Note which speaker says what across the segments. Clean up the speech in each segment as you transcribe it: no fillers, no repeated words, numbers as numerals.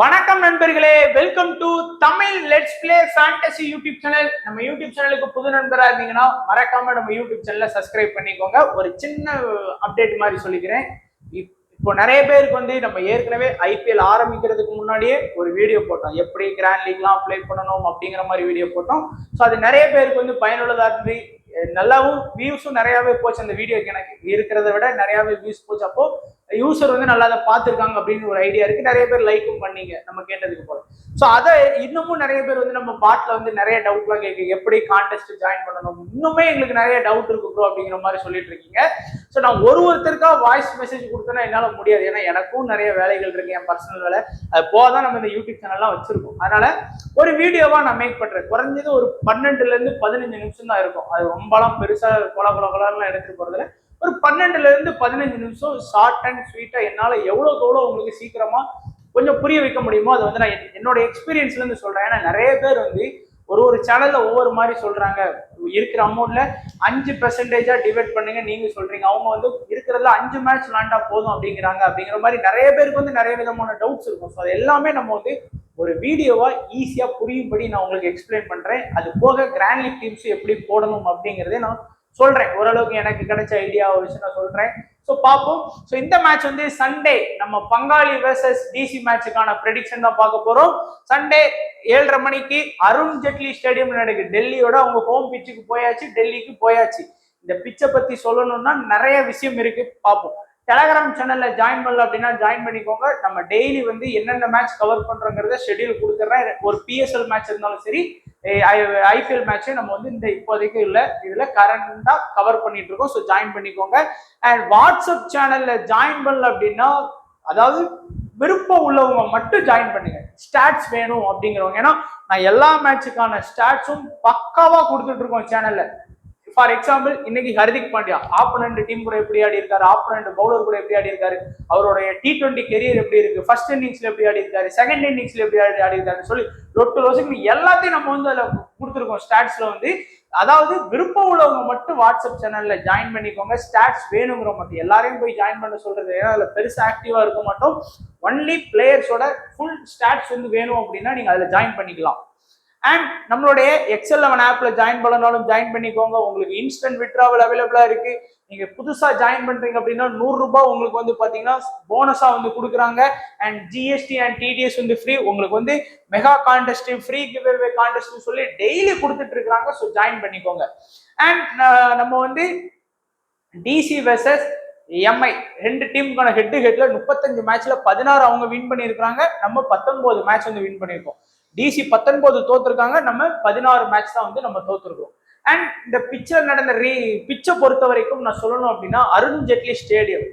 Speaker 1: வணக்கம் நண்பர்களே, welcome to Tamil let's play fantasy YouTube channel. நம்ம யூடியூப் சேனலுக்கு புது நண்பரா இருந்தீங்கன்னா மறக்காம நம்ம யூடியூப் சேனலை சப்ஸ்கிரைப் பண்ணிக்கோங்க. ஒரு சின்ன அப்டேட் மாதிரி சொல்லிக்கிறேன். இப்போ நிறைய பேருக்கு நம்ம ஏற்கனவே ஐபிஎல் ஆரம்பிக்கிறதுக்கு முன்னாடியே ஒரு வீடியோ போட்டோம், எப்படி கிராண்ட் லீக்லாம் அப்ளை பண்ணணும் அப்படிங்கிற மாதிரி வீடியோ போட்டோம். ஸோ அது நிறைய பேருக்கு பயனுள்ளதா இருந்து நல்லாவும் வியூஸும் நிறையாவே போச்சு. அந்த வீடியோக்கு எனக்கு இருக்கிறத விட நிறையாவே வியூஸ் போச்சு. அப்போ யூசர் நல்லா அதை பார்த்துருக்காங்க அப்படின்னு ஒரு ஐடியா இருக்கு. நிறைய பேர் லைக்கும் பண்ணீங்க நம்ம கேட்டதுக்கு போல. ஸோ அதை இன்னமும் நிறைய பேர் நம்ம பாட்ல நிறைய டவுட்லாம் கேட்கு, எப்படி கான்டெஸ்ட் ஜாயின் பண்ணணும், இன்னுமே எங்களுக்கு நிறைய டவுட் இருக்கு ப்ரோ அப்படிங்கிற மாதிரி சொல்லிட்டு இருக்கீங்க. ஸோ நான் ஒருத்தருக்கா வாய்ஸ் மெசேஜ் கொடுத்தேன்னா என்னால் முடியாது. ஏன்னா எனக்கும் நிறைய வேலைகள் இருக்கு, என் பர்சனல் வேலை. அது போதான் நம்ம இந்த யூடியூப் சேனல்லாம் வச்சிருக்கோம். அதனால ஒரு வீடியோவா நான் மேக் பண்றேன். குறைஞ்சது ஒரு 12ல இருந்து 15 நிமிஷம் தான் இருக்கும். அது ரொம்பலாம் பெருசா கொலகொலகொலாம் எடுத்துட்டு போறதுல ஒரு 12ல இருந்து 15 நிமிஷம் ஷார்ட் அண்ட் ஸ்வீட்டா என்னால எவ்வளவுக்கு எவ்வளவு உங்களுக்கு சீக்கிரமா கொஞ்சம் புரிய வைக்க முடியுமோ அதை நான் என்னோட எக்ஸ்பீரியன்ஸ்ல இருந்து சொல்றேன். ஏன்னா நிறைய பேர் ஒரு சேனல்ல ஒவ்வொரு மாதிரி சொல்றாங்க. இருக்கிற அமௌண்ட்ல 5% டிவைட் பண்ணுங்க நீங்க சொல்றீங்க. அவங்க இருக்கிறதுல 5 மேட்ச் விளாண்டா போதும் அப்படிங்கிற மாதிரி நிறைய பேருக்கு நிறைய விதமான டவுட்ஸ் இருக்கும். ஸோ அது எல்லாமே நம்ம ஒரு வீடியோவா ஈஸியா புரியும்படி நான் உங்களுக்கு எக்ஸ்பிளைன் பண்றேன். அது போக கிராண்ட் லீக் டீம்ஸ் எப்படி போடணும் அப்படிங்கிறதே நான் சொல்றேன். ஓரளவுக்கு எனக்கு கிடைச்ச ஐடியா வச்சு நான் சொல்றேன். ஸோ பார்ப்போம். ஸோ இந்த மேட்ச் சண்டே நம்ம பங்காளி வெர்சஸ் டிசி மேட்சுக்கான ப்ரெடிக்ஷன் தான் பார்க்க போறோம். சண்டே 7:30 மணிக்கு அருண் ஜெட்லி ஸ்டேடியம் நடக்குது. டெல்லியோட அவங்க ஹோம் பிச்சுக்கு போயாச்சு, டெல்லிக்கு போயாச்சு. இந்த பிச்சை பத்தி சொல்லணும்னா நிறைய விஷயம் இருக்கு, பார்ப்போம். டெலகிராம் சேனல்ல ஜாயின் பண்ணல அப்படின்னா ஜாயின் பண்ணிக்கோங்க. நம்ம டெய்லி என்னென்ன மேட்ச் கவர் பண்றோங்கிறத ஷெட்யூல் கொடுத்துட்றேன். ஒரு பிஎஸ்எல் மேட்ச் இருந்தாலும் சரி, ஐபிஎல் மேட்ச் நம்ம இந்த இப்போதைக்கு இல்லை இதுல கரண்டா கவர் பண்ணிட்டு இருக்கோம். ஸோ ஜாயின் பண்ணிக்கோங்க. அண்ட் வாட்ஸ்அப் சேனல்ல ஜாயின் பண்ணல அப்படின்னா, அதாவது விருப்பம் உள்ளவங்க மட்டும் ஜாயின் பண்ணுங்க. ஸ்டாட்ஸ் வேணும் அப்படிங்கிறவங்க, ஏன்னா நான் எல்லா மேட்சுக்கான ஸ்டாட்ஸும் பக்காவா கொடுத்துட்டு இருக்கோம் சேனல்ல. ஃபார் எக்ஸாம்பிள், இன்னைக்கு ஹர்திக் பாண்டியா ஆப்பனண்ட் டீம் கூட எப்படி ஆடி இருக்காரு, ஆப்பனண்ட் பவுலர் கூட எப்படி ஆடி இருக்காரு, அவருடைய T20 கெரியர் எப்படி இருக்கு, ஃபர்ஸ்ட் இன்னிங்ஸ்ல எப்படி ஆடி இருக்காரு, செகண்ட் இன்னிங்ஸ்ல எப்படி ஆடி இருக்காரு சொல்லி லொட்டு லோசுக்கு எல்லாத்தையும் நம்ம அதுல கொடுத்துருக்கோம் ஸ்டாட்ஸ்ல. அதாவது விருப்பம் உள்ளவங்க மட்டும் வாட்ஸ்அப் சேனல்ல ஜாயின் பண்ணிக்கோங்க. ஸ்டாட்ஸ் வேணுங்கிற மட்டும் எல்லாரையும் போய் ஜாயின் பண்ண சொல்றது, ஏன்னா அதுல பெருசா ஆக்டிவா இருக்க மாட்டோம். ஒன்லி பிளேயர்ஸோட ஃபுல் ஸ்டாட்ஸ் வேணும் அப்படின்னா நீங்க அதுல ஜாயின் பண்ணிக்கலாம். அண்ட் நம்மளுடைய XL11 ஆப்ல ஜாயின் பண்ணனாலும் ஜாயின் பண்ணிக்கோங்க. உங்களுக்கு இன்ஸ்டன்ட் விட்ராவல் அவைலபிளா இருக்கு. நீங்க புதுசா ஜாயின் பண்றீங்க அப்படின்னா 100 ரூபாய் உங்களுக்கு பாத்தீங்கன்னா போனஸா கொடுக்குறாங்க. And GST and TDS free. உங்களுக்கு mega contest, free giveaway contest சொல்லி டெய்லி கொடுத்துட்டு இருக்காங்க. ஸோ ஜாயின் பண்ணிக்கோங்க. அண்ட் நம்ம டிசி வெர்சஸ் எம்ஐ ரெண்டு டீமுக்கான ஹெட் டு ஹெட்ல 35 மேட்ச்ல 16 அவங்க வின் பண்ணியிருக்காங்க. நம்ம 19 மேட்ச் வின் பண்ணியிருக்கோம். டிசி 19 தோத்துருக்காங்க, நம்ம 16 மேட்ச் தான் நம்ம தோத்துருக்கோம். அண்ட் இந்த பிச்சர் நடந்த பிச்சை பொறுத்த வரைக்கும் நான் சொல்லணும் அப்படின்னா, அருண் ஜெட்லி ஸ்டேடியம்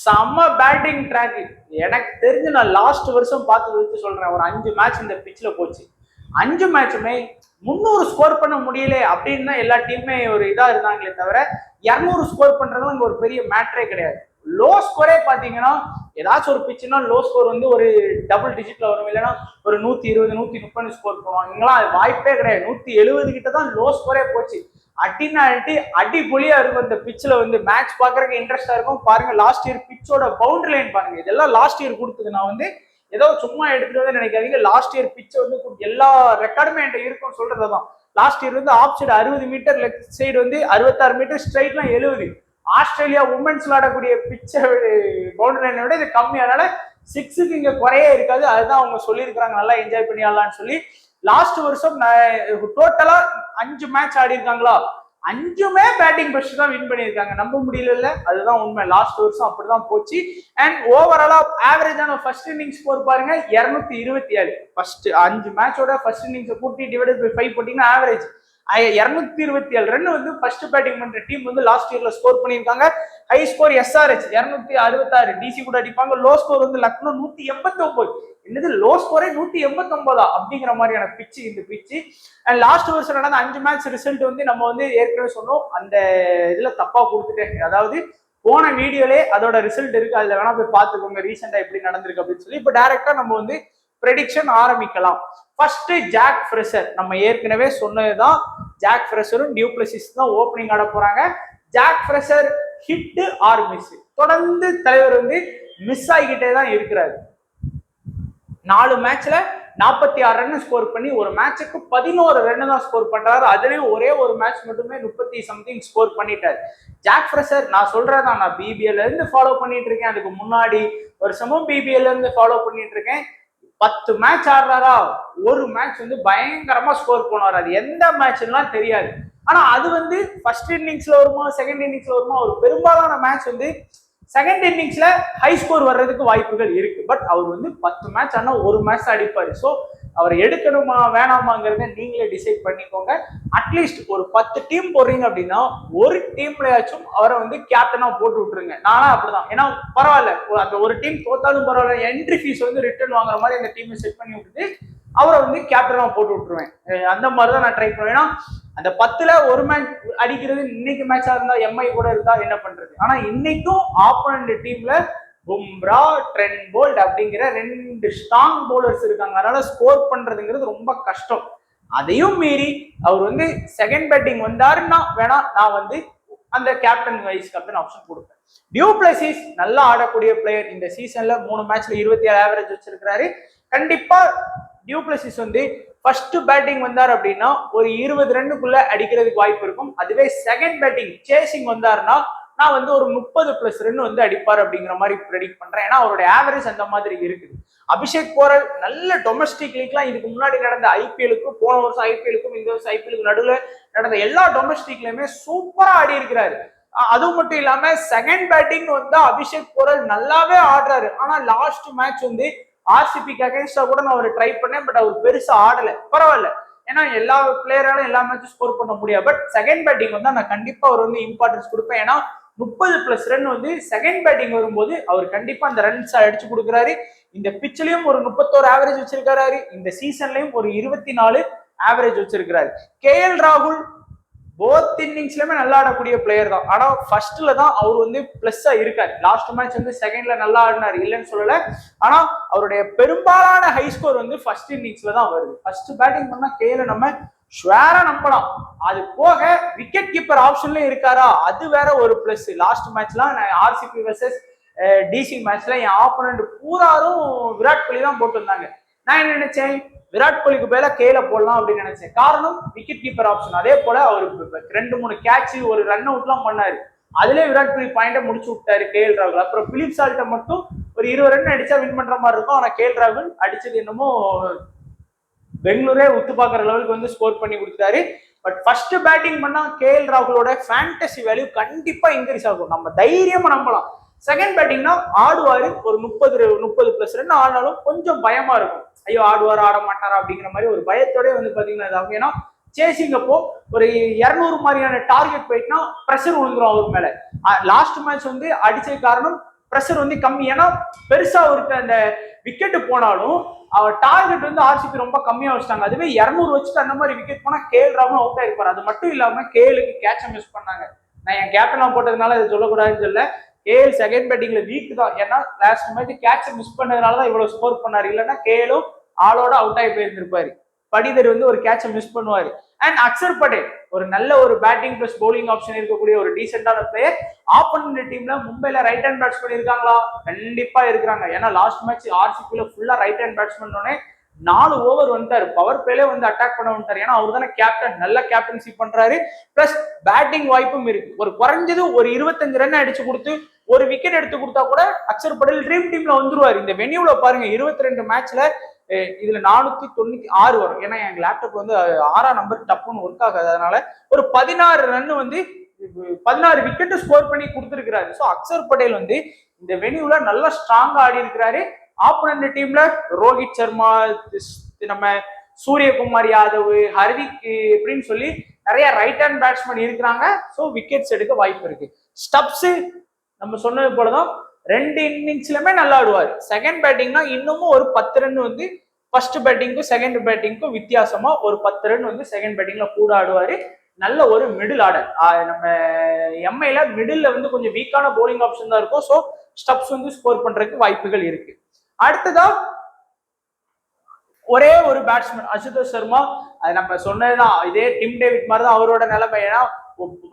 Speaker 1: செம்ம பேட்டிங் ட்ராக். எனக்கு தெரிஞ்சு நான் லாஸ்ட் வருஷம் பார்த்தது வச்சு சொல்றேன். ஒரு 5 மேட்ச் இந்த பிச்சில் போச்சு. 5 மேட்சுமே 300 ஸ்கோர் பண்ண முடியல அப்படின்னு தான் எல்லா டீமுமே ஒரு இதா இருந்தாங்களே தவிர 200 ஸ்கோர் பண்றதும் இங்க ஒரு பெரிய மேட்ரே கிடையாது. லோ ஸ்கோரே பாத்தீங்கன்னா, ஏதாச்சும் ஒரு பிச்சுனா லோ ஸ்கோர் ஒரு டபுள் டிஜிட்ல வரும், இல்லைன்னா ஒரு 120 130 ஸ்கோர் பண்ணுவாங்க. இங்கெல்லாம் அது வாய்ப்பே கிடையாது. 170 கிட்ட தான் லோ ஸ்கோரே போச்சு. அடிபொலியா இருக்கும். இந்த பிச்சில் மேட்ச் பாக்குறதுக்கு இன்ட்ரெஸ்டா இருக்கும். பாருங்க, லாஸ்ட் இயர் பிச்சோட பவுண்டரி லைன் பாருங்க. இதெல்லாம் லாஸ்ட் இயர் கொடுத்தது. நான் ஏதோ சும்மா எடுத்துட்டு நினைக்காதீங்க. லாஸ்ட் இயர் பிச்சை எல்லா ரெக்கார்டுமே என்கிட்ட இருக்கும்னு சொல்றதுதான். Last year off side 60 metre, left side 66 metre, ஸ்ட்ரைட்லாம் 70. ஆஸ்திரேலியா உமன்ஸ் விளையாடக்கூடிய பிச்சை பவுண்டரி லைனை விட இது கம்மி. அதனால 6க்கு இங்க குறையே இருக்காது. அதுதான் அவங்க சொல்லியிருக்கிறாங்க, நல்லா என்ஜாய் பண்ணி ஆடலாம்னு சொல்லி. லாஸ்ட் வருஷம் டோட்டலா 5 மேட்ச் ஆடி இருக்காங்களா, 5மே பேட்டிங் ஃபர்ஸ்ட் தான் வின் பண்ணியிருக்காங்க. நம்ப முடியல, அதுதான் உண்மை. லாஸ்ட் வருஷம் அப்படிதான் போச்சு. அண்ட் ஓவராலா ஆவரேஜான ஃபர்ஸ்ட் இன்னிங்ஸ் ஸ்கோர் பாருங்க 227. ஃபர்ஸ்ட் 5 மேட்சோட ஃபர்ஸ்ட் இன்னிங்ஸ் கூட்டி டிவைடட் பை 5 போட்டீங்கன்னா ஆவரேஜ் 227 ரன் ஃபர்ஸ்ட் பேட்டிங் பண்ற டீம் லாஸ்ட் இயர்ல ஸ்கோர் பண்ணியிருக்காங்க. ஹை ஸ்கோர் SRH 266, டிசி கூட அடிப்பாங்க. Low score Lucknow 189. என்னது லோ ஸ்கோரே 189 அப்படிங்கிற மாதிரியான பிச்சு இந்த பிச்சு. அண்ட் லாஸ்ட் வருஷம் நடந்த 5 மேட்ச் ரிசல்ட் நம்ம ஏற்கனவே சொன்னோம், அந்த இதுல தப்பா கொடுத்துட்டேன். அதாவது போன வீடியோலே அதோட ரிசல்ட் இருக்கு, அதுல வேணா போய் பார்த்துக்கோங்க ரீசெண்டா எப்படி நடந்திருக்கு அப்படின்னு சொல்லி. இப்போ டைரக்டா நம்ம ப்ரெடிக்ஷன் ஆரம்பிக்கலாம். ஃபர்ஸ்ட் ஜாக் ஃப்ரெஷர், நம்ம ஏற்கனவே சொன்னதுதான். ஜாக் ஃப்ரெஷரும் டியூ பிளசிஸ் தான் ஓப்பனிங் ஆட போறாங்க. Jake Fraser hit or miss, தொடர்ந்து தலைவர் மிஸ் ஆகிக்கிட்டே தான் இருக்கிறாரு. 4 மேட்ச்ல 46 ரன் ஸ்கோர் பண்ணி ஒரு மேட்சுக்கு 11 ரன் தான் ஸ்கோர் பண்றாரு. அதுலயும் ஒரே ஒரு மேட்ச் மட்டுமே 30 சம்திங் ஸ்கோர் பண்ணிட்டாரு. ஜாக் ஃப்ரெஷர் நான் சொல்றதான், நான் பிபிஎல்ல இருந்து ஃபாலோ பண்ணிட்டு இருக்கேன். அதுக்கு முன்னாடி வருஷமும் பிபிஎல்ல இருந்து ஃபாலோ பண்ணிட்டு இருக்கேன். 10 மேட்ச் ஆடுறாரா, ஒரு மேட்ச் வந்து பயங்கரமா ஸ்கோர் பண்ணுவார். அது எந்த மேட்ச்லாம் தெரியாது. ஆனா அது வந்து ஃபர்ஸ்ட் இன்னிங்ஸ்ல வருமா செகண்ட் இன்னிங்ஸ்ல வருமா, ஒரு பெரும்பாலான மேட்ச் வந்து செகண்ட் இன்னிங்ஸ்ல ஹை ஸ்கோர் வர்றதுக்கு வாய்ப்புகள் இருக்கு. பட் அவர் வந்து 10 மேட்ச் ஆனா ஒரு மேட்ச் அடிப்பாரு. ஸோ அவர் எடுக்கணுமா வேணாமாங்கிறத நீங்களே டிசைட் பண்ணிக்கோங்க. அட்லீஸ்ட் ஒரு 10 டீம் போடுறீங்க அப்படின்னா ஒரு டீம்லயாச்சும் அவரை வந்து கேப்டனா போட்டு விட்டுருங்க. நானா அப்படிதான். ஏன்னா பரவாயில்ல, அந்த ஒரு டீம் தோத்தாலும் பரவாயில்ல, என்ட்ரி ஃபீஸ் வந்து ரிட்டர்ன் வாங்குற மாதிரி அந்த டீமை செட் பண்ணி விட்டுட்டு அவரை வந்து கேப்டனா போட்டு விட்டுருவேன். அந்த மாதிரிதான் நான் ட்ரை பண்ணுவேன். ஏன்னா அந்த 10ல ஒரு மேட்ச் அடிக்கிறது இன்னைக்கு மேட்சா இருந்தா எம்ஐ கூட இருந்தா என்ன பண்றது. ஆனா இன்னைக்கும் ஆப்போனன்ட் டீம்ல பும்ரா, ட்ரெண்ட் போல்ட் அப்படிங்கிற 2 ஸ்ட்ராங் பவுலர்ஸ் இருக்காங்க. அதனால ஸ்கோர் பண்றதுங்கிறது ரொம்ப கஷ்டம். அதையும் மீறி அவர் வந்து செகண்ட் பேட்டிங் வந்தாருன்னா வேணா நான் வந்து அந்த கேப்டன் வைஸ் கேப்டன் ஆப்ஷன் கொடுப்பேன். டியூ பிளஸிஸ் நல்லா ஆடக்கூடிய பிளேயர். இந்த சீசன்ல 3 மேட்ச்ல 27 ஆவரேஜ் வச்சிருக்காரு. கண்டிப்பா டியூ பிளஸிஸ் வந்து ஃபர்ஸ்ட் பேட்டிங் வந்தார் அப்படின்னா ஒரு 20 ரன்னுக்குள்ள அடிக்கிறதுக்கு வாய்ப்பு இருக்கும். அதுவே செகண்ட் பேட்டிங் சேசிங் வந்தாருன்னா நான் வந்து ஒரு 30+ ரன் வந்து அடிப்பார் அப்படிங்கிற மாதிரி ப்ரெடிக்ட் பண்றேன். ஏன்னா அவருடைய ஆவரேஜ் அந்த மாதிரி இருக்குது. அபிஷேக் போரல் நல்ல டொமஸ்டிக் லீக்லாம் இதுக்கு முன்னாடி நடந்த ஐபிஎலுக்கும் போன வருஷம் ஐபிஎலுக்கும் இந்த வருஷம் ஐபிஎலுக்கு நடுவில் நடந்த எல்லா டொமஸ்டிக்லயுமே சூப்பரா ஆடி இருக்கிறாரு. அது மட்டும் இல்லாம செகண்ட் பேட்டிங் வந்து அபிஷேக் போரல் நல்லாவே ஆடுறாரு. ஆனா லாஸ்ட் மேட்ச் வந்து ஆர்சிபிக்கு அகைன்ஸ்டா கூட நான் அவர் ட்ரை பண்ணேன். பட் அவர் பெருசா ஆடல. பரவாயில்ல, ஏன்னா எல்லா பிளேயராலும் எல்லா மேட்சும் ஸ்கோர் பண்ண முடியாது. பட் செகண்ட் பேட்டிங் வந்து நான் கண்டிப்பா அவர் வந்து இம்பார்ட்டன்ஸ் கொடுப்பேன். ஏன்னா 30+ ரன் வந்து செகண்ட் பேட்டிங் வரும்போது அவர் கண்டிப்பா அந்த ரன்ஸ் அடிச்சு கொடுக்குறாரு. இந்த பிச்சிலையும் ஒரு 31 ஆவரேஜ் வச்சிருக்காரு. இந்த சீசன்லயும் ஒரு 24 ஆவரேஜ் வச்சிருக்காரு. கேஎல் ராகுல் போத் இன்னிங்ஸ்லயுமே நல்லா ஆடக்கூடிய பிளேயர் தான். ஆனா ஃபர்ஸ்ட்ல தான் அவர் வந்து பிளஸ்ஸா இருக்காரு. லாஸ்ட் மேட்ச் வந்து செகண்ட்ல நல்லா ஆடினாரு, இல்லைன்னு சொல்லல. ஆனா அவருடைய பெரும்பாலான ஹை ஸ்கோர் வந்து ஃபர்ஸ்ட் இன்னிங்ஸ்ல தான் வருது. ஃபர்ஸ்ட் பேட்டிங் பண்ணா கேல நம்ம ஷுவரா நம்பலாம். அது போக விக்கெட் கீப்பர் ஆப்ஷன்லயும் இருக்காரா, அது வேற ஒரு பிளஸ். லாஸ்ட் மேட்ச்லாம் ஆர்சிபி வெர்சஸ் டிசி மேட்ச்ல என் ஆப்போனன்ட் பூராரும் விராட் கோலி தான் போட்டிருந்தாங்க. நான் என்ன நினைச்சேன், விராட் கோலிக்கு பேர கேல போடலாம் அப்படின்னு நினைச்சேன். காரணம் விக்கெட் கீப்பர் ஆப்ஷன். அதே போல அவருக்கு 2-3 கேட்ச் ஒரு ரன் அவுட்லாம் பண்ணாரு. அதுலேயே விராட் கோலி பாயிண்ட முடிச்சு விட்டாரு கேஎல் ராகுல். அப்புறம் பிலிப் சால்ட்ட மட்டும் ஒரு 20 ரன் அடிச்சா வின் பண்ற மாதிரி இருக்கும். ஆனா கேஎல் ராகுல் அடிச்சது என்னமோ பெங்களூரே உத்து பாக்குற லெவலுக்கு வந்து ஸ்கோர் பண்ணி கொடுத்தாரு. பட் ஃபர்ஸ்ட் பேட்டிங் பண்ணா கேஎல் ராகுலோட ஃபேண்டசி வேல்யூ கண்டிப்பா இன்க்ரீஸ் ஆகும். நம்ம தைரியமா நம்பலாம். செகண்ட் பேட்டிங்னா ஆடுவாரு, ஒரு 30+ ரன் ஆனாலும் கொஞ்சம் பயமா இருக்கும். ஐயோ ஆடுவார் ஆட மாட்டாரா அப்படிங்கிற மாதிரி ஒரு பயத்தோட வந்து பாத்தீங்கன்னா இதாகும். ஏன்னா சேசிங் அப்போ ஒரு 200 மாதிரியான டார்கெட் போயிட்டுனா ப்ரெஷர் விழுந்துரும் அவர் மேல. லாஸ்ட் மேட்ச் வந்து அடிச்ச காரணம் ப்ரெஷர் வந்து கம்மி. ஏன்னா பெருசா அவருக்கு அந்த விக்கெட் போனாலும் அவர் டார்கெட் வந்து ஆர்சிபி ரொம்ப கம்மியா வச்சுட்டாங்க. அதுவே 200 வச்சுட்டு அந்த மாதிரி விக்கெட் போனா கேஎல் ராகுல் அவுட் ஆயிருப்பாரு. அது மட்டும் இல்லாம கேஎலுக்கு கேட்ச மிஸ் பண்ணாங்க. நான் என் கேப்டனா போட்டதுனால இதை சொல்லக்கூடாதுன்னு சொல்ல. கேஎல் செகண்ட் பேட்டிங்ல வீக் தான். ஏன்னா லாஸ்ட் மேட்ச் கேட்ச மிஸ் பண்ணதுனாலதான் இவ்வளவு ஸ்கோர் பண்ணாரு. இல்லைன்னா கேஎலும் ஆளோட அவுட் ஆகி போயிருந்திருப்பாரு. படிதர் வந்து ஒரு கேட்ச மிஸ் பண்ணுவாரு. அண்ட் அக்சர் பட்டேல் ஒரு நல்ல ஒரு பேட்டிங் பிளஸ் பவுலிங் ஆப்ஷன் இருக்கக்கூடிய ஒரு டீசென்டான பிளேயர். ஆப்போனன்ட் டீம்ல மும்பைல ரைட் ஹேண்ட் பேட்ஸ்மேன் இருக்காங்களா, கண்டிப்பா இருக்கிறாங்க. ஏன்னா லாஸ்ட் மேட்ச் ஆர்சிபில ஃபுல்லா ரைட் ஹேண்ட் பேட்ஸ்மேன் 4 ஓவர் வந்துட்டாரு. பவர் பிளேல வந்து அட்டாக் பண்ண வந்துட்டாரு. ஏன்னா அவர் தானே கேப்டன், நல்ல கேப்டன்சி பண்றாரு. பிளஸ் பேட்டிங் வாய்ப்பும் இருக்கு. ஒரு குறைஞ்சது ஒரு 25 ரன் அடிச்சு கொடுத்து ஒரு விக்கெட் எடுத்து கொடுத்தா கூட அக்சர் பட்டேல் ட்ரீம் டீம்ல வந்துருவாரு. இந்த வென்யூல பாருங்க 22 மேட்ச்ல இதுல 496 வரும். ஏன்னா எங்க லேப்டாப் வந்து 6ஆம் நம்பர் டப்புன்னு ஒர்க் ஆகாது. அதனால ஒரு 16 ரன் வந்து 16 விக்கெட் ஸ்கோர் பண்ணி கொடுத்துருக்கிறாரு. ஸோ அக்சர் பட்டேல் வந்து இந்த வென்யூல நல்லா ஸ்ட்ராங்கா ஆடி இருக்கிறாரு. ஆப்போனன்ட் டீம்ல ரோஹித் சர்மா, நம்ம சூரியகுமார் யாதவ், ஹர்திக் இப்படின்னு சொல்லி நிறைய ரைட் ஹேண்ட் பேட்ஸ்மேன் இருக்கிறாங்க. ஸோ விக்கெட்ஸ் எடுக்க வாய்ப்பு இருக்கு. ஸ்டப்ஸ் நம்ம சொன்னது போலதான் 2 இன்னிங்ஸ்லயுமே நல்லா ஆடுவார். செகண்ட் பேட்டிங்னா இன்னமும் ஒரு 10 ரன் வந்து ஃபர்ஸ்ட் பேட்டிங்க்கும் செகண்ட் பேட்டிங்க்கும் வித்தியாசமா ஒரு 10 ரன் வந்து செகண்ட் பேட்டிங்ல கூட ஆடுவாரு. நல்ல ஒரு மிடில் ஆர்டர். நம்ம எம்ஐல மிடில்ல வந்து கொஞ்சம் வீக்கான போலிங் ஆப்ஷன் தான் இருக்கும். ஸோ ஸ்டப்ஸ் வந்து ஸ்கோர் பண்றதுக்கு வாய்ப்புகள் இருக்கு. அடுத்ததா ஒரே ஒரு பேட்ஸ்மேன் அசுதோஷ் சர்மா. அது நம்ம சொன்னதுதான், இதே டிம் டேவிட் மாதிரி தான் அவரோட நிலைமை. ஏன்னா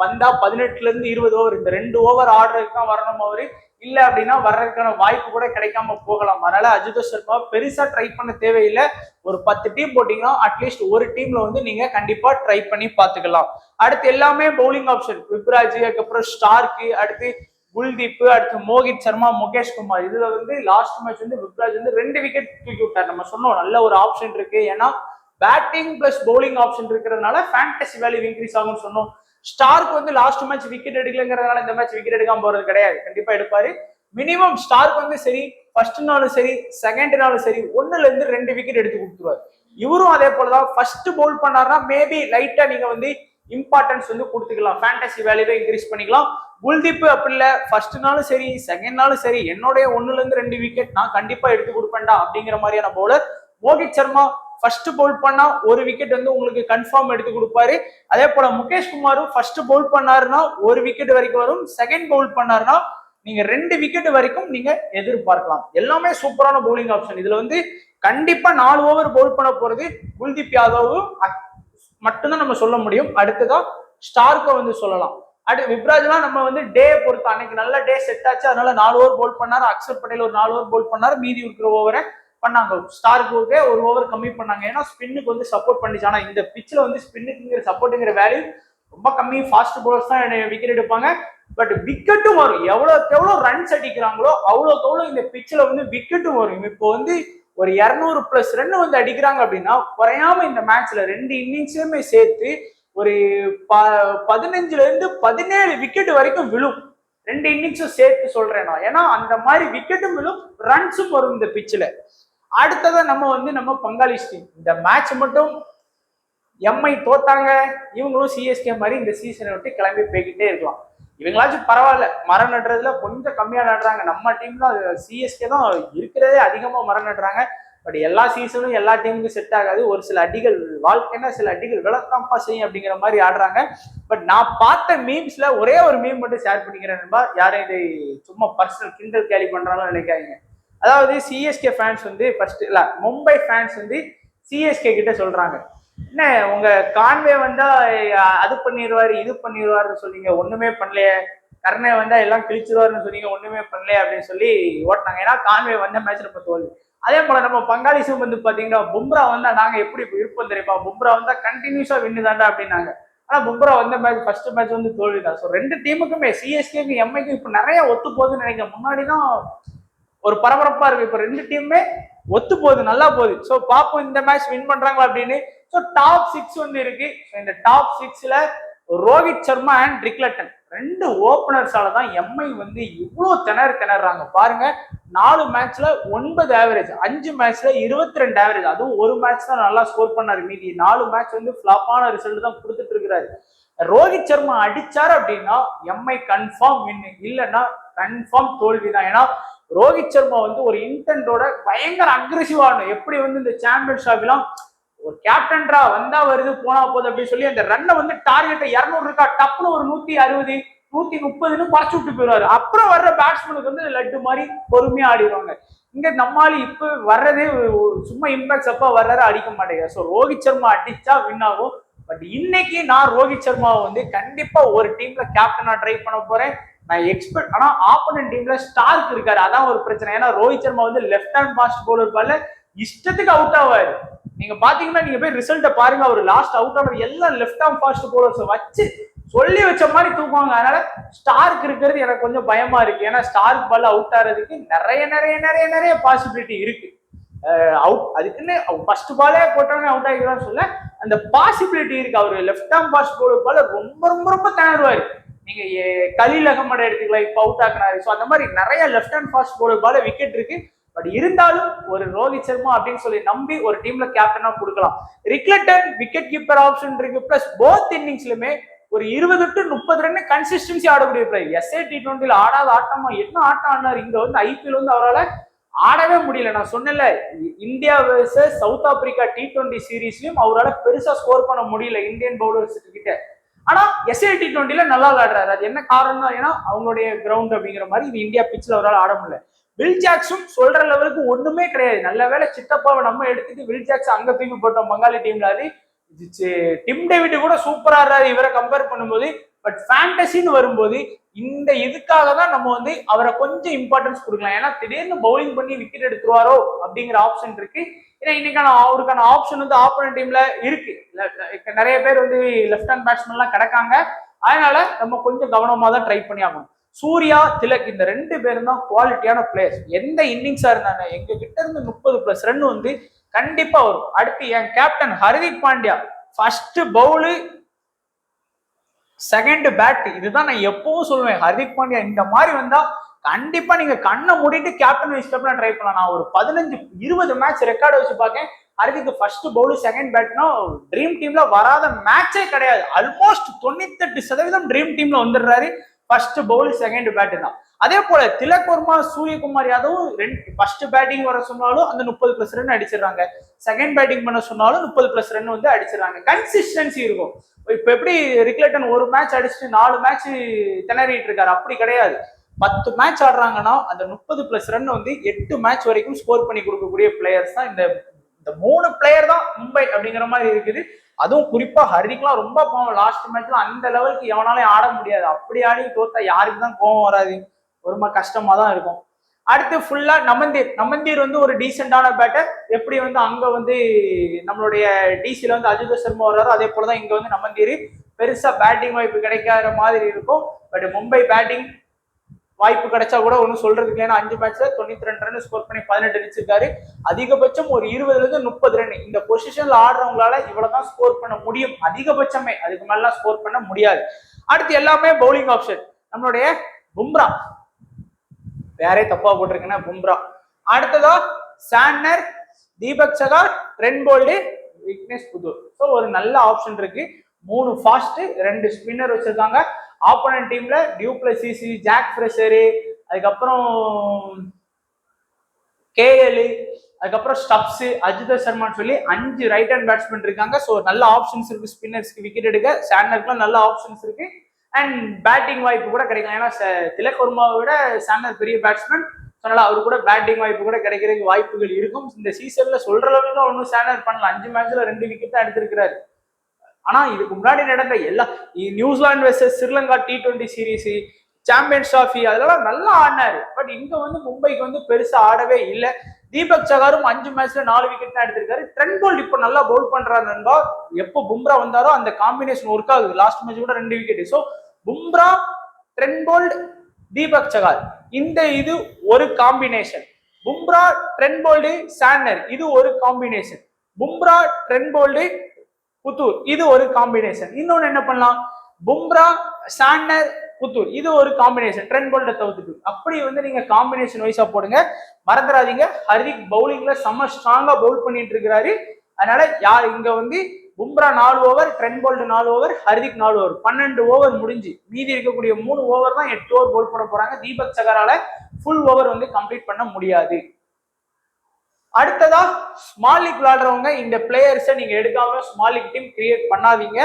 Speaker 1: வந்தா 18 இருந்து 20 ஓவர், இந்த 2 ஓவர் ஆடுறதுக்கு தான் வரணும் அவரு. இல்ல அப்படின்னா வர்றதுக்கான வாய்ப்பு கூட கிடைக்காம போகலாம். அதனால அஜிதேஷ் சர்மா பெருசா ட்ரை பண்ண தேவையில்லை. ஒரு 10 டீம் போட்டீங்கன்னா அட்லீஸ்ட் ஒரு டீம்ல வந்து நீங்க கண்டிப்பா ட்ரை பண்ணி பாத்துக்கலாம். அடுத்து எல்லாமே பவுலிங் ஆப்ஷன், விப்ராஜ், அதுக்கப்புறம் ஸ்டார்க்கு, அடுத்து குல்தீப், அடுத்து மோஹித் சர்மா, முகேஷ் குமார். இதுல வந்து லாஸ்ட் மேட்ச் வந்து விப்ராஜ் வந்து 2 விக்கெட் தூக்கி விட்டார். நம்ம சொன்னோம் நல்ல ஒரு ஆப்ஷன் இருக்கு, ஏன்னா பேட்டிங் பிளஸ் பவுலிங் ஆப்ஷன் இருக்கிறதுனால ஃபேண்டசி வேல்யூ இன்க்ரீஸ் ஆகும்னு சொன்னோம். ஸ்டார்க் வந்து லாஸ்ட் மேட்ச் விக்கெட் எடுக்கலங்கிறதுனால இந்த மேட்ச் விக்கெட் எடுக்காம போறது கிடையாது, கண்டிப்பா எடுப்பாரு. மினிமம் ஸ்டார்க் வந்து சரி ஃபர்ஸ்ட்னாலும் சரி செகண்ட்னாலும் சரி 1ல இருந்து 2 விக்கெட் எடுத்து கொடுத்துருவாரு. இவரும் அதே போலதான் ஃபர்ஸ்ட் பவுல் பண்ணாருன்னா மேபி லைட்டா நீங்க வந்து இம்பார்ட்டன்ஸ் வந்து கொடுத்துக்கலாம், ஃபேண்டசி வேல்யூவை இன்க்ரீஸ் பண்ணிக்கலாம். குல்தீப் அப்படி இல்ல, ஃபர்ஸ்ட்னாலும் சரி செகண்ட்னாலும் சரி என்னுடைய 1ல இருந்து 2 விக்கெட் நான் கண்டிப்பா எடுத்து கொடுப்பேன்டா அப்படிங்கிற மாதிரியான பவுலர். மோஹித் சர்மா ஃபர்ஸ்ட் பவுல் பண்ணா 1 விக்கெட் வந்து உங்களுக்கு கன்ஃபார்ம் எடுத்து கொடுப்பாரு. அதே போல முகேஷ் குமாரும் ஃபர்ஸ்ட் பவுல் பண்ணாருன்னா 1 விக்கெட் வரைக்கும் வரும், செகண்ட் பவுல் பண்ணாருன்னா நீங்க 2 விக்கெட் வரைக்கும் நீங்க எதிர்பார்க்கலாம். எல்லாமே சூப்பரான பவுலிங் ஆப்ஷன். இதுல வந்து கண்டிப்பா 4 ஓவர் பவுல் பண்ண போறது குல்தீப் யாதவ் மட்டும்தான் நம்ம சொல்ல முடியும். அடுத்ததான் ஸ்டார்க்கை வந்து சொல்லலாம். அடுத்து விப்ராஜ்லாம் நம்ம வந்து டே பொறுத்து, அன்னைக்கு நல்ல டே செட் ஆச்சு அதனால 4 ஓவர் பவுல் பண்ணாரு. அக்ஷர் பட்டேல் ஒரு 4 ஓவர் பவுல் பண்ணாரு, மீதி இருக்கிற ஓவரை பண்ணாங்க. ஸ்டார்க்கு 1 ஓவர் கம்மி பண்ணாங்க, ஏன்னா ஸ்பின்னுக்கு வந்து சப்போர்ட் பண்ணிச்சு. ஆனா இந்த பிச்சில் வந்து ஸ்பின்னுக்குங்கிற சப்போர்ட்டுங்கிற வேல்யூ ரொம்ப கம்மி. ஃபாஸ்ட் பவுலர்ஸ் தான் விக்கெட் எடுப்பாங்க, பட் விக்கெட்டும் வரும். எவ்வளோக்கு எவ்வளோ ரன்ஸ் அடிக்கிறாங்களோ அவ்வளோக்கு எவ்வளோ இந்த பிச்சில் வந்து விக்கெட்டும் வரும். இப்போ வந்து ஒரு 200+ ரன் வந்து அடிக்கிறாங்க அப்படின்னா குறையாம இந்த மேட்ச்ல 2 இன்னிங்ஸுமே சேர்த்து ஒரு 15ல இருந்து 17 விக்கெட் வரைக்கும் விழும். 2 இன்னிங்ஸும் சேர்த்து சொல்றேன் நான், ஏன்னா அந்த மாதிரி விக்கெட்டும் விழும், ரன்ஸும் வரும் இந்த பிச்சில். அடுத்ததான் நம்ம பங்காளிஸ் டீம். இந்த மேட்ச் மட்டும் எம்ஐ தோத்தாங்க, இவங்களும் சிஎஸ்கே மாதிரி இந்த சீசனை விட்டு கிளம்பி போய்கிட்டே இருக்கலாம். இவங்களாச்சும் பரவாயில்ல, மரம் நடுறதுல கொஞ்சம் கம்மியா நடுறாங்க. நம்ம டீம் தான், சிஎஸ்கே தான் இருக்கிறதே அதிகமா மரம் நடுறாங்க. பட் எல்லா சீசனும் எல்லா டீமுக்கும் செட் ஆகாது. ஒரு சில அடிகள் வாழ்க்கைன்னா சில அடிகள் விளக்கம்பா செய்யும் அப்படிங்கிற மாதிரி ஆடுறாங்க. பட் நான் பார்த்த மீம்ஸ்ல ஒரே ஒரு மீம் மட்டும் ஷேர் பண்ணிக்கிறேன். யாரும் இதை சும்மா பர்சனல் கிண்டல் கேலி பண்றாலும் நினைக்காதீங்க. அதாவது சிஎஸ்கே ஃபேன்ஸ் வந்து ஃபர்ஸ்ட் இல்ல மும்பை ஃபேன்ஸ் வந்து சிஎஸ்கே கிட்ட சொல்றாங்க, என்ன உங்க கான்வே வந்தா அது பண்ணிடுவாரு இது பண்ணிடுவாருன்னு சொன்னீங்க, ஒண்ணுமே பண்ணலையே. கர்ணே வந்தா எல்லாம் கிழிச்சிருவாருன்னு சொன்னீங்க, ஒண்ணுமே பண்ணலையே அப்படின்னு சொல்லி ஓட்டினாங்க. ஏன்னா கான்வே வந்த மேட்ச் நம்ம தோல்வி. அதே போல நம்ம பங்காளிஸும் வந்து பாத்தீங்கன்னா பும்ரா வந்தா நாங்க எப்படி இருப்போம் தெரியுமா, பும்ரா வந்தா கண்டினியூஸா வின்னு தாண்டா அப்படின்னாங்க. ஆனா பும்ரா வந்த மேட்ச் ஃபர்ஸ்ட் மேட்ச் வந்து தோல்விதான். ஸோ 2 டீமுக்குமே சிஎஸ்கேக்கு எம்ஐக்கு இப்ப நிறைய ஒத்து போகுதுன்னு நினைக்கிறேன். முன்னாடிதான் ஒரு பரபரப்பா இருக்கு, இப்ப 2 டீமுமே ஒத்து போகுது, நல்லா போகுது. ஸோ பாப்போம் இந்த மேட்ச் வின் பண்றாங்களா அப்படின்னு. ஸோ டாப் 6 வந்து இருக்கு. இந்த டாப் 6ல ரோஹித் சர்மா அண்ட் ரிக்லட்டன் 2 ஓப்பனர்ஸால தான் எம்ஐ வந்து இவ்வளவு திணறாங்க பாருங்க. 4 மேட்ச்ல 9 ஆவரேஜ், 5 மேட்ச்ல 22 ஆவரேஜ். அதுவும் ஒரு மேட்ச் தான் நல்லா ஸ்கோர் பண்ணாரு, மீதி 4 மேட்ச் வந்து ஃபிளாப்பான ரிசல்ட் தான் கொடுத்துட்டு இருக்கிறாரு. ரோஹித் சர்மா அடிச்சாரு அப்படின்னா எம்ஐ கன்ஃபார்ம் வின், இல்லைன்னா கன்ஃபார்ம் தோல்விதான். ஏன்னா ரோஹித் சர்மா வந்து ஒரு இன்டென்டோட பயங்கர அக்ரெசிவான, எப்படி வந்து இந்த சாம்பியன்ஸ் ட்ராஃபிலாம் ஒரு கேப்டன்ரா வந்தா வருது போனா போகுது அப்படின்னு சொல்லி அந்த ரன்னை வந்து டார்கெட்டை 200 இருக்கா டப்புன்னு ஒரு 160 130ன்னு குறைச்சு விட்டு போயிடுவாரு. அப்புறம் வர்ற பேட்ஸ்மேனுக்கு வந்து லட்டு மாதிரி பொறுமையா ஆடிடுவாங்க. இங்க நம்மளால இப்ப வர்றதே சும்மா இம்பாக்ட்ஸ் அப்பா வர்றாரு, அடிக்க மாட்டேங்குது. ஸோ ரோஹித் சர்மா அடிச்சா வின் ஆகும். பட் இன்னைக்கு நான் ரோஹித் சர்மாவை வந்து கண்டிப்பா ஒரு டீம்ல கேப்டனா ட்ரை பண்ண போறேன். நான் எக்ஸ்பெக்ட், ஆனா ஆப்போனன்ட் டீம்ல ஸ்டார்க் இருக்காரு, அதான் ஒரு பிரச்சனை. ஏன்னா ரோஹித் சர்மா வந்து லெஃப்ட் ஹேண்ட் ஃபாஸ்ட் பவுலர் பால்ல இஷ்டத்துக்கு அவுட் ஆவாரு. நீங்க பாத்தீங்கன்னா நீங்க போய் ரிசல்ட்டை பாருங்க, அவர் லாஸ்ட் அவுட் ஆனது எல்லாம் லெஃப்ட் ஆர்ம் ஃபாஸ்ட் பவுலர்ஸ் வச்சு சொல்லி வச்ச மாதிரி தூக்குவாங்க. அதனால ஸ்டார்க் இருக்கிறது எனக்கு கொஞ்சம் பயமா இருக்கு. ஏன்னா ஸ்டார்க் பால் அவுட் ஆகிறதுக்கு நிறைய நிறைய நிறைய நிறைய பாசிபிலிட்டி இருக்கு. அவுட் அதுக்குன்னு ஃபர்ஸ்ட் பாலே போட்டவனே அவுட் ஆகிக்கிறான்னு சொல்ல அந்த பாசிபிலிட்டி இருக்கு. அவர் லெஃப்ட் ஆர்ம் ஃபாஸ்ட் பவுலர் பால் ரொம்ப ரொம்ப ரொம்ப திணறுவாரு. நீங்க கலீல் அகமட் எடுத்துக்கலாம், இப்ப அவுட் ஆக்குனாரு. ஸோ அந்த மாதிரி நிறைய லெஃப்ட் ஹேண்ட் ஃபாஸ்ட் பவுலர் பால விக்கெட் இருக்கு. பட் இருந்தாலும் ஒரு ரோஹித் சர்மா அப்படின்னு சொல்லி நம்பி ஒரு டீம்ல கேப்டனா கொடுக்கலாம். ரிக்லட்டன் விக்கெட் கீப்பர் ஆப்ஷன் இருக்கு. பிளஸ் போத் இன்னிங்ஸ்லுமே ஒரு 20 to 30 ரன் கன்சிஸ்டன்சி ஆடக்கூடிய பிளேயர். எஸ்ஏ T20 ஆடாத ஆட்டமா என்ன ஆட்டம் ஆடினாரு, இங்க வந்து ஐபிஎல் வந்து அவரால் ஆடவே முடியல. நான் சொன்னேன்ல, India versus south Africa T20 சீரீஸ்லயும் அவரால் பெருசா ஸ்கோர் பண்ண முடியல இந்தியன் பவுலர்ஸ் கிட்ட. ஆனா எஸ்ஏ T20ல நல்லா விளையாடுறாரு. அது என்ன காரணம் தான், ஏன்னா அவங்களுடைய கிரவுண்ட் அப்படிங்கிற மாதிரி இது இந்தியா பிச்சில் அவரால் ஆட முடியல. வில் ஜாக்ஸும் சொல்ற லெவலுக்கு ஒண்ணுமே கிடையாது. நல்ல வேலை சித்தப்பாவை நம்ம எடுத்துட்டு வில் ஜாக்ஸ் அங்க தூக்கி போட்டோம் பங்காளி டீம்ல. அது டிம் டேவிட் கூட சூப்பரா இருக்காரு இவரை கம்பேர் பண்ணும்போது. பட் ஃபேண்டசின்னு வரும்போது இந்த இதுக்காக தான் நம்ம வந்து அவரை கொஞ்சம் இம்பார்ட்டன்ஸ் கொடுக்கலாம். ஏன்னா திடீர்னு பவுலிங் பண்ணி விக்கெட் எடுத்துருவாரோ அப்படிங்கிற ஆப்ஷன் இருக்கு. ஏன்னா இன்னைக்கான அவருக்கான ஆப்ஷன் வந்து ஆப்போனன்ட் டீம்ல இருக்கு. நிறைய பேர் வந்து லெஃப்ட் ஹேண்ட் பேட்ஸ்மேன் எல்லாம் கிடக்காங்க. அதனால நம்ம கொஞ்சம் கவனமா தான் ட்ரை பண்ணி ஆகணும். சூர்யா, திலக் இந்த 2 பேரும் தான் குவாலிட்டியான பிளேயர்ஸ். எந்த இன்னிங்ஸா இருந்தாங்க எங்க கிட்ட இருந்து 30+ ரன் வந்து கண்டிப்பா வரும். அடுத்து என் captain Hardik Pandya first bowl second bat, இதுதான் நான் எப்பவும் சொல்லுவேன். ஹர்திக் பாண்டியா இந்த மாதிரி வந்தா கண்டிப்பா நீங்க கண்ணை மூடிட்டு கேப்டன் வைஸ் கேப்டன் ட்ரை பண்ணலாம். நான் ஒரு 15-20 மேட்ச் ரெக்கார்டு வச்சு பார்க்கேன். ஹர்திக் ஃபர்ஸ்ட் பவுல் செகண்ட் பேட்னா ட்ரீம் டீம்ல வராத மேட்சே கிடையாது. ஆல்மோஸ்ட் 98% ட்ரீம் டீம்ல வந்துடுறாரு. ஃபர்ஸ்ட் பவுல் செகண்ட் பேட் தான். அதே போல திலக் வர்மா, சூரியகுமார் யாதவும் ஃபர்ஸ்ட் பேட்டிங் வர சொன்னாலும் அந்த 30+ ரன் அடிச்சிடறாங்க. செகண்ட் பேட்டிங் பண்ண சொன்னாலும் 30+ ரன் வந்து அடிச்சிடறாங்க. கன்சிஸ்டன்சி இருக்கும். இப்ப எப்படி ரிக்லட்டன் ஒரு மேட்ச் அடிச்சுட்டு 4 மேட்ச் திணறிட்டு இருக்காரு, அப்படி கிடையாது. 10 மேட்ச் ஆடுறாங்கன்னா அந்த 30+ ரன் வந்து 8 மேட்ச் வரைக்கும் ஸ்கோர் பண்ணி கொடுக்கக்கூடிய பிளேயர்ஸ் தான் இந்த 3 பிளேயர் தான் மும்பை அப்படிங்கிற மாதிரி இருக்குது. அதுவும் குறிப்பா ஹர்திக்லாம் ரொம்ப கோவம். லாஸ்ட் மேட்ச்ல அந்த லெவலுக்கு எவனாலையும் ஆட முடியாது. அப்படி ஆடி தோத்தா யாருக்கு தான் கோவம் வராது, ரொம்ப கஷ்டமா தான் இருக்கும். அடுத்து ஃபுல்லா நமந்தீர் வந்து ஒரு டீசென்டான பேட்டர். எப்படி வந்து அங்க வந்து நம்மளுடைய டிசில வந்து அஜித் சர்மா வர்றாரோ அதே போலதான் இங்க வந்து நமந்தீர். பெருசா பேட்டிங் வாய்ப்பு கிடைக்காத மாதிரி இருக்கும். பட் மும்பை பேட்டிங் வாய்ப்பு கிடைச்சா கூட ஒன்றும் சொல்றதுக்கு, ஏன்னா 5 மேட்ச்ல 92 ரன் ஸ்கோர் பண்ணி 18 அடிச்சிருக்காரு. அதிகபட்சம் ஒரு 20-30 ரன். இந்த பொசிஷன்ல ஆடுறவங்களால இவ்வளவுதான் ஸ்கோர் பண்ண முடியும் அதிகபட்சமே, அதுக்கு மேலாம் ஸ்கோர் பண்ண முடியாது. அடுத்து எல்லாமே பவுலிங் ஆப்ஷன். நம்மளுடைய பும்ரா, வேறே தப்பா போட்டிருக்கேன்னா பும்ரா. அடுத்ததா Santner, Deepak Chahar, Trent Boult, Vignesh Puthur. So ஒரு நல்ல ஆப்ஷன் இருக்கு. 3 ஃபாஸ்ட், 2 ஸ்பின்னர் வச்சிருக்காங்க. ஆப்போனன்ட் டீம்ல டியூப்ளசிஸ், ஜாக் ஃப்ரெஷரு, அதுக்கப்புறம் கேஎல், அதுக்கப்புறம் ஸ்டப்ஸ், அஜித் சர்மான்னு சொல்லி 5 ரைட் ஹேண்ட் பேட்ஸ்மேன் இருக்காங்க. ஸோ நல்ல ஆப்ஷன்ஸ் இருக்கு ஸ்பின்னர்ஸ்க்கு விக்கெட் எடுக்க. சாண்டருக்குலாம் நல்ல ஆப்ஷன்ஸ் இருக்கு. அண்ட் பேட்டிங் வாய்ப்பு கூட கிடைக்கும். ஏன்னா திலக் வர்மாவை விட சாண்டர் பெரிய பேட்ஸ்மேன், அதனால அவரு கூட பேட்டிங் வாய்ப்பு கூட கிடைக்கிறதுக்கு வாய்ப்புகள் இருக்கும். இந்த சீசன்ல சொல்ற அளவுக்கு ஒன்றும் சாண்டர் பண்ணல. 5 மேட்ச்ல 2 விக்கெட் தான் எடுத்திருக்கிறாரு. ஆனா இதுக்கு முன்னாடி நடந்த எல்லா New Zealand versus Sri Lanka T20 series, champions trophy அதெல்லாம் நல்லா ஆடினாரு. பட் இங்க வந்து மும்பைக்கு வந்து பெருசா ஆடவே இல்லை. தீபக் சகாரும் 5 மேட்ச்ல 4 விக்கெட் தான் எடுத்திருக்காரு. ட்ரெண்ட் போல்ட் இப்ப நல்லா பவுல் பண்றாரு நண்பா. எப்போ பும்ரா வந்தாரோ அந்த காம்பினேஷன் ஒர்க் ஆகுது. லாஸ்ட் மேட்ச் கூட 2 wicket. So Bumrah, Trent Boult, Deepak Chahar இந்த இது ஒரு combination. Bumrah, Trent Boult, Santner இது ஒரு combination. Bumrah, Trent Boult, Puthur இது ஒரு காம்பினேஷன். இன்னொன்னு என்ன பண்ணலாம், பும்ரா, சாண்டர், புத்தூர் இது ஒரு காம்பினேஷன். ட்ரெண்ட் போல்ட தவிர்த்துட்டு அப்படி வந்து நீங்க காம்பினேஷன் வைஸா போடுங்க. மறந்துடாதீங்க, ஹர்திக் பவுலிங்ல செம்ம ஸ்ட்ராங்கா பவுல் பண்ணிட்டு இருக்கிறாரு. அதனால யார் இங்க வந்து Bumrah 4 over, Trent Boult 4 over, Hardik 4 over, 12 over முடிஞ்சு மீதி இருக்கக்கூடிய 3 ஓவர் தான் 8 ஓவர் பவுல் பண்ண போறாங்க. தீபக் சகாரால ஃபுல் ஓவர் வந்து கம்ப்ளீட் பண்ண முடியாது. அடுத்ததா ஸ்மால் லீக் விளையாடுறவங்க இந்த பிளேயர்ஸை நீங்க எடுக்காம ஸ்மால் லீக் டீம் கிரியேட் பண்ணாதீங்க.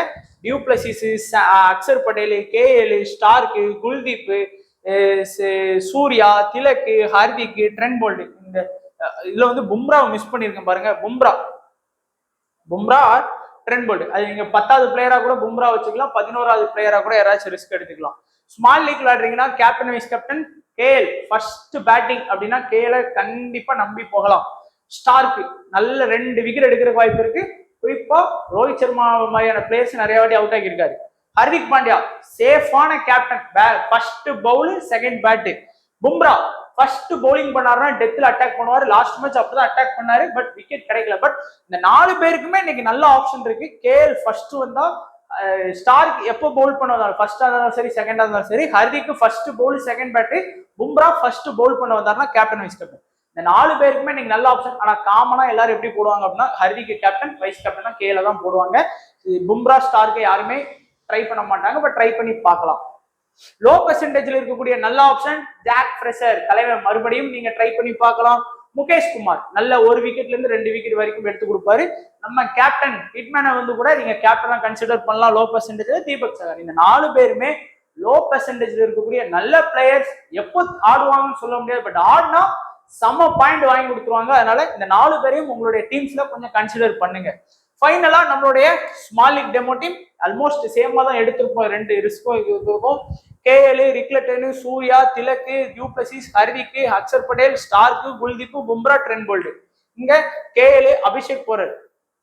Speaker 1: Du Plessis, Axar Patel, KL, Starc, Kuldeep, Surya, Tilak, Hardik, Trent Boult. இந்த இதுல வந்து பும்ராவை மிஸ் பண்ணிருக்கேன் பாருங்க. பும்ரா ட்ரெண்ட் போல்ட் அது நீங்க 10வது பிளேயரா கூட பும்ரா வச்சுக்கலாம். 11வது பிளேயரா கூட யாராச்சும் ரிஸ்க் எடுத்துக்கலாம். ஸ்மால் லீக் விளையாடுறீங்கன்னா captain vice captain KL first batting அப்படின்னா கேஎல் கண்டிப்பா நம்பி போகலாம். ஸ்டார்க்கு நல்ல 2 விக்கெட் எடுக்கிற வாய்ப்பு இருக்கு. குறிப்பா ரோஹித் சர்மா மாதிரியான பிளேயர்ஸ் நிறைய வாட்டி அவுட் ஆகியிருக்காரு. ஹர்திக் பாண்டியா சேஃபான captain, first bowl second bat. Bumrah first bowling பண்ணாருன்னா டெத்ல அட்டாக் பண்ணுவாரு. லாஸ்ட் மேட்ச் அப்பதான் அட்டாக் பண்ணாரு, பட் விக்கெட் கிடைக்கல. பட் இந்த 4 பேருக்குமே இன்னைக்கு நல்ல ஆப்ஷன் இருக்கு. கேஎல் ஃபர்ஸ்ட் வந்தா, ஸ்டார்க் எப்போ பவுல் பண்ணுவதாலும் ஃபர்ஸ்டா இருந்தாலும் சரி செகண்டா இருந்தாலும் சரி, ஹர்திக்கு first bowl second bat, Bumrah first bowl பண்ண வந்தாருன்னா கேப்டன் வைஸ் கேப்டன். இந்த 4 பேருக்குமே நீங்க நல்ல ஆப்ஷன். ஆனா காமனா எல்லாரும் எப்படி போடுவாங்க அப்படின்னா ஹர்திக் கேப்டன், வைஸ் கேப்டனா கேல தான் போடுவாங்க. பும்ரா, ஸ்டார்க்கு யாருமே ட்ரை பண்ண மாட்டாங்க. பட் ட்ரை பண்ணி பார்க்கலாம். லோ பெர்சன்டேஜ்ல இருக்கக்கூடிய நல்ல ஆப்ஷன் ஜாக் ஃப்ரெஷர் தலைவர், மறுபடியும் நீங்க ட்ரை பண்ணி பார்க்கலாம். முகேஷ் குமார் நல்ல 1 விக்கெட்ல இருந்து 2 விக்கெட் வரைக்கும் எடுத்து கொடுப்பாரு. நம்ம கேப்டன் ஹிட்மேனை வந்து கூட நீங்க கேப்டனா கன்சிடர் பண்ணலாம். லோ பெர்சன்டேஜ்ல தீபக் சகார். இந்த 4 பேருமே லோ பெர்சன்டேஜ்ல இருக்கக்கூடிய நல்ல பிளேயர்ஸ். எப்போ ஆடுவாங்கன்னு சொல்ல முடியாது, பட் ஆடினா செம்ம பாயிண்ட் வாங்கி கொடுத்துருவாங்க. அதனால இந்த 4 பேரையும் உங்களுடைய டீம்ஸ்ல கொஞ்சம் கன்சிடர் பண்ணுங்க. ஃபைனலா நம்மளுடைய small league demo team almost சேமா தான் எடுத்திருப்போம். 2 ரிஸ்க்கும் இருக்கும். KL, Rickelton, Surya, Tilak, du Plessis, Hardik, Axar Patel, Starc, Kuldeep, Bumrah, Trent Boult. இங்க கேஎல், அபிஷேக் போரர்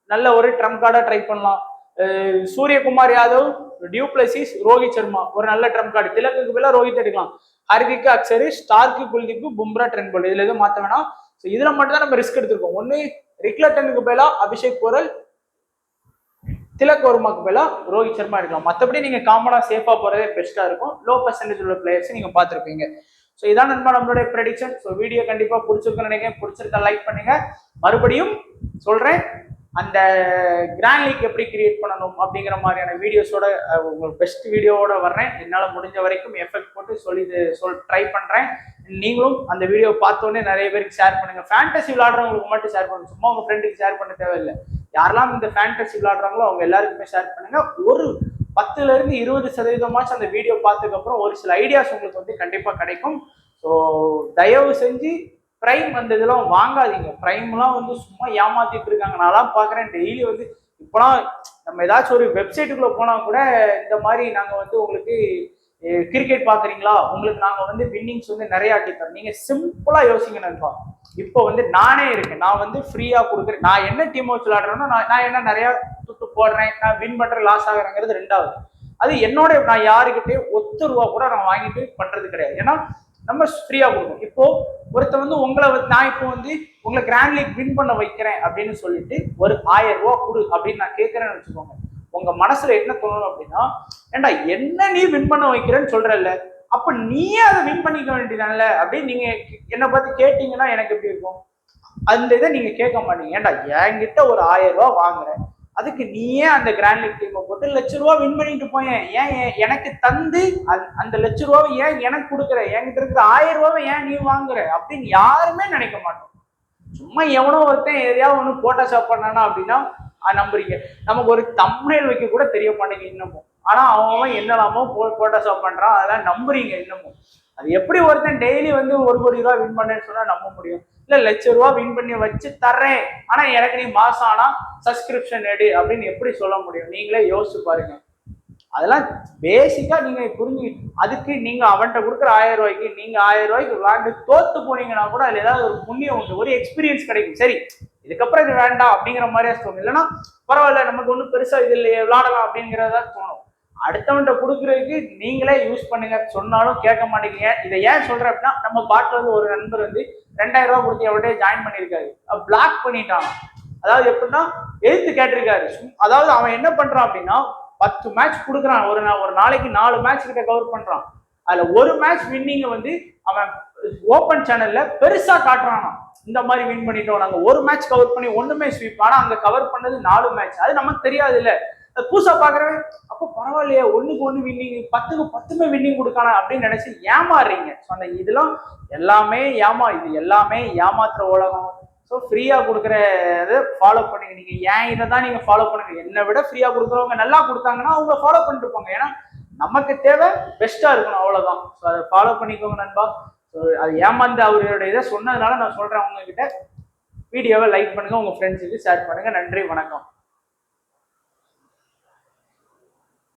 Speaker 1: நல்ல ஒரு ட்ரம்ப் கார்டா ட்ரை பண்ணலாம். சூரியகுமார் யாதவ், டியூப்ளசிஸ், ரோஹித் சர்மா ஒரு நல்ல ட்ரம்ப் கார்டு. திலக்குக்கு பதிலா ரோஹித் எடுக்கலாம். Hardik, Axar, Starc, Kuldeep, Bumrah, Trent Boult. இதுல எதுவும் மாத்த வேணாம். இதுல மட்டும் தான் நம்ம ரிஸ்க் எடுத்திருக்கோம். ஒன்னு ரிக்லட்டனுக்கு பதிலா அபிஷேக் போரல், திலக் வர்மாக்கு பதிலா ரோஹித் சர்மா எடுக்கலாம். மற்றபடி நீங்க காமனா சேஃபா போறதே பெஸ்டா இருக்கும். லோ பர்சன்டேஜ் உள்ள பிளேயர்ஸ் நீங்க பாத்துருப்பீங்க. ஸோ இதான் நண்பா நம்மளுடைய ப்ரெடிக்ஷன். ஸோ வீடியோ கண்டிப்பா பிடிச்சிருக்குன்னு நினைக்கிறேன். பிடிச்சிருக்கா லைக் பண்ணுங்க. மறுபடியும் சொல்றேன், அந்த கிராண்ட் லீக் எப்படி கிரியேட் பண்ணணும் அப்படிங்கிற மாதிரியான வீடியோஸோட உங்களுக்கு பெஸ்ட் வீடியோவோட வர்றேன். என்னால் முடிஞ்ச வரைக்கும் எஃபெக்ட் போட்டு ட்ரை பண்றேன். நீங்களும் அந்த வீடியோ பார்த்தோன்னே நிறைய பேருக்கு ஷேர் பண்ணுங்க. ஃபேண்டசி விளையாடுறவங்களுக்கு மட்டும் ஷேர் பண்ணுங்க. சும்மா உங்க ஃப்ரெண்டுக்கு ஷேர் பண்ண தேவையில்லை. யாரெல்லாம் இந்த ஃபேண்டசி விளையாடுறாங்களோ அவங்க எல்லாருக்குமே ஷேர் பண்ணுங்க. ஒரு 10% அந்த வீடியோ பார்த்ததுக்கு அப்புறம் ஒரு சில ஐடியாஸ் உங்களுக்கு வந்து கண்டிப்பா கிடைக்கும். ஸோ தயவு செஞ்சு பிரைம் அந்த இதெல்லாம் வாங்காதீங்க. பிரைம்லாம் வந்து சும்மா ஏமாத்திட்டு இருக்காங்க. நான்லாம் பாக்குறேன் டெய்லி வந்து. இப்போலாம் நம்ம ஏதாச்சும் ஒரு வெப்சைட்டுக்குள்ள போனா கூட இந்த மாதிரி நாங்க வந்து உங்களுக்கு கிரிக்கெட் பாக்குறீங்களா, உங்களுக்கு நாங்க வந்து வின்னிங்ஸ் வந்து நிறைய ஆட்டி தரோம். நீங்க சிம்பிளா யோசிங்க நண்பா. இப்போ வந்து நானே இருக்கேன். நான் வந்து ஃப்ரீயா கொடுக்குறேன். நான் என்ன டீம் வச்சு விளையாடுறேன்னா நான் என்ன நிறைய துட்டு போடுறேன். நான் வின் பண்றேன் லாஸ் ஆகுறேங்கிறது ரெண்டாவது. அது என்னோட நான் யாருக்கிட்டையும் ₹1 கூட நான் வாங்கிட்டு பண்றது கிடையாது. ஏன்னா நம்ம ஃப்ரீயா கொடுக்கும். இப்போ ஒருத்த வந்து உங்களை நான் இப்போ வந்து உங்களை கிராண்ட் லீக் வின் பண்ண வைக்கிறேன் அப்படின்னு சொல்லிட்டு ஒரு ₹1000 கொடு அப்படின்னு நான் கேட்கறேன்னு வச்சுக்கோங்க. உங்க மனசுல என்ன தோணும் அப்படின்னா, ஏண்டா என்ன நீ வின் பண்ண வைக்கிறேன்னு சொல்றல்ல, அப்ப நீயே அதை வின் பண்ணிக்க வேண்டியதானல அப்படின்னு நீங்க என்னை பார்த்து கேட்டீங்கன்னா எனக்கு எப்படி இருக்கும்? அந்த இதை நீங்க கேட்க மாட்டீங்க. ஏண்டா என்கிட்ட ஒரு ₹1000 வாங்குறேன், அதுக்கு நீயே அந்த கிராண்ட் லீக் டீமை போட்டு ₹1,00,000 வின் பண்ணிட்டு போயேன், ஏன் எனக்கு தந்து அந்த ₹1,00,000 ஏன் எனக்கு கொடுக்குற, என்கிட்ட இருக்கிற ₹1000 ஏன் நீ வாங்குற அப்படின்னு யாருமே நினைக்க மாட்டோம். சும்மா எவனோ ஒருத்தன் எதையாவது ஒன்று போட்டோஷாப் பண்ணானா அப்படின்னா நம்புறீங்க. நமக்கு ஒரு தம்ப்நெயில் வைக்க கூட தெரிய மாட்டேங்க இன்னமும். ஆனா அவன் என்னெல்லாமோ போட்டோஷாப் பண்றான், அதெல்லாம் நம்புறீங்க இன்னமும். அது எப்படி ஒருத்தன் டெய்லி வந்து ₹1,00,00,000 வின் பண்ணேன்னு சொன்னா நம்ப முடியும்? இல்ல ₹1,00,000 வின் பண்ணி வச்சு தர்றேன், ஆனா எனக்கு நீ மாசம் ஆனா சப்ஸ்கிரிப்ஷன் எடு அப்படின்னு எப்படி சொல்ல முடியும்? நீங்களே யோசிச்சு பாருங்க. அதெல்லாம் பேசிக்கா நீங்க புரிஞ்சு. அதுக்கு நீங்க அவன்கிட்ட கொடுக்குற ₹1000 நீங்க ₹1000 விளையாண்டு தோத்து போனீங்கன்னா கூட அதுல ஏதாவது ஒரு புண்ணியம் உண்டு, ஒரு எக்ஸ்பீரியன்ஸ் கிடைக்கும். சரி இதுக்கப்புறம் இது வேண்டாம் அப்படிங்கிற மாதிரியா தோணும். இல்லைன்னா பரவாயில்ல நமக்கு ஒன்றும் பெருசா இது இல்லையே விளையாடலாம் அப்படிங்கிறதா தோணும். அடுத்தவன்கிட்ட கொடுக்குறதுக்கு நீங்களே யூஸ் பண்ணுங்க. சொன்னாலும் கேட்க மாட்டேங்கிறீங்க. இதை ஏன் சொல்றேன் அப்படின்னா, நம்ம பாட்டில் வந்து ஒரு நண்பர் வந்து ₹2000 கொடுத்து எவ்வளோ ஜாயின் பண்ணியிருக்காரு. பிளாக் பண்ணிட்டான். அதாவது எப்படின்னா எழுத்து கேட்டிருக்காரு. அதாவது அவன் என்ன பண்றான் அப்படின்னா 10 மேட்ச் கொடுக்குறான். ஒரு நாளைக்கு 4 மேட்ச் கிட்ட கவர் பண்றான். அதுல ஒரு மேட்ச் வின்னிங்க வந்து அவன் ஓப்பன் சேனல்ல பெருசா காட்டுறானா, இந்த மாதிரி வின் பண்ணிட்டோம் நாங்க, ஒரு மேட்ச் கவர் பண்ணி ஒண்ணுமே ஸ்வீப். ஆனா அங்க கவர் பண்ணது 4 மேட்ச். அது நமக்கு தெரியாது இல்ல. பூசா பாக்குறவன் அப்போ பரவாயில்லையே 1க்கு 1 வின்னிங், 10க்கு 10மே வின்னிங் கொடுக்கான அப்படின்னு நினைச்சு ஏமாறுறீங்க. அந்த இதெல்லாம் எல்லாமே இது எல்லாமே ஏமாத்துற உலகம். ஸோ ஃப்ரீயா கொடுக்குறத ஃபாலோ பண்ணுங்க. நீங்க ஏன் இதை தான் நீங்க ஃபாலோ பண்ணுங்க. என்னை விட ஃப்ரீயா கொடுக்குறவங்க நல்லா கொடுத்தாங்கன்னா அவங்க ஃபாலோ பண்ணிட்டு இருப்பாங்க. ஏன்னா நமக்கு தேவை பெஸ்டா இருக்கணும், அவ்வளவுதான். ஸோ அதை ஃபாலோ பண்ணிக்கோங்க நண்பா. ஸோ அது ஏமாந்து அவரோட இதை சொன்னதுனால நான் சொல்றேன். உங்ககிட்ட வீடியோவை லைக் பண்ணுங்க, உங்க ஃப்ரெண்ட்ஸுக்கு ஷேர் பண்ணுங்க. நன்றி, வணக்கம்.